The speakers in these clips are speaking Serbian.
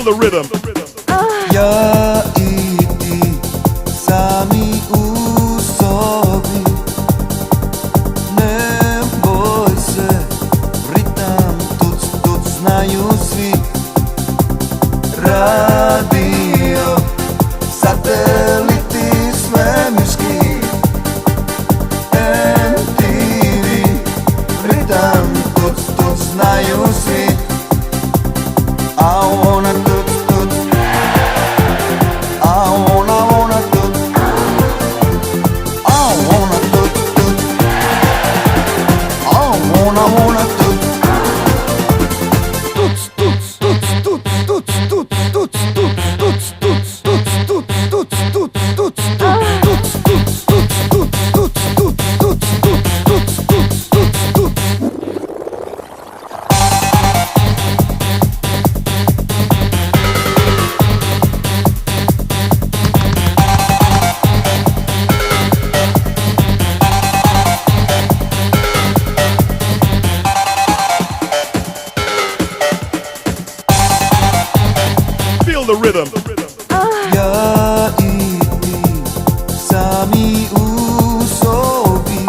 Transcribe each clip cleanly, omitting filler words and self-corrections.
The rhythm. Ja i ti sami u sobi, ne boj se, ritam tuc tuc znaju svi. Radio, sateliti svemirski, MTV, ritam tuc tuc znaju svi. I wanna tuc tuc, I wanna tuc, I wanna tuc tuc, I wanna tuc. Feel the rhythm. Ja i ti sami u sobi,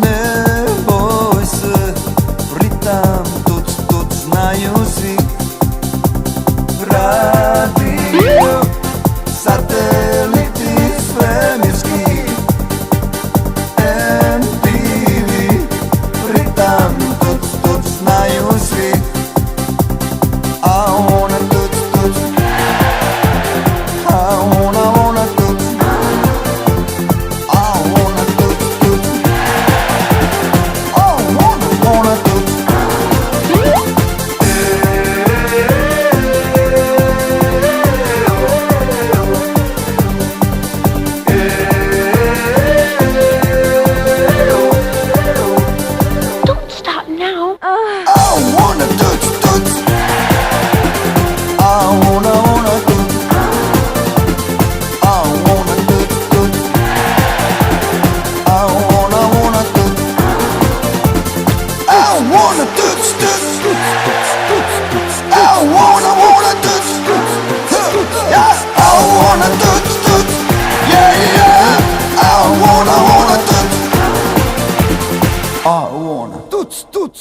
ne boj se, ritam tuc tuc znaju svi. Radio, sateliti svemirski, MTV, ritam tuc tuc znaju svi. I wanna tuc tuc, I wanna tuc, I wanna tuc tuc, I wanna tuc. Don't stop now. I wanna tuc tuc, I wanna tuc, I wanna tuc tuc, I wanna tuc, I wanna tuc tuc, I wanna tuc, yeah, I wanna tuc tuc, yeah, I wanna tuc, I wanna tuc tuc.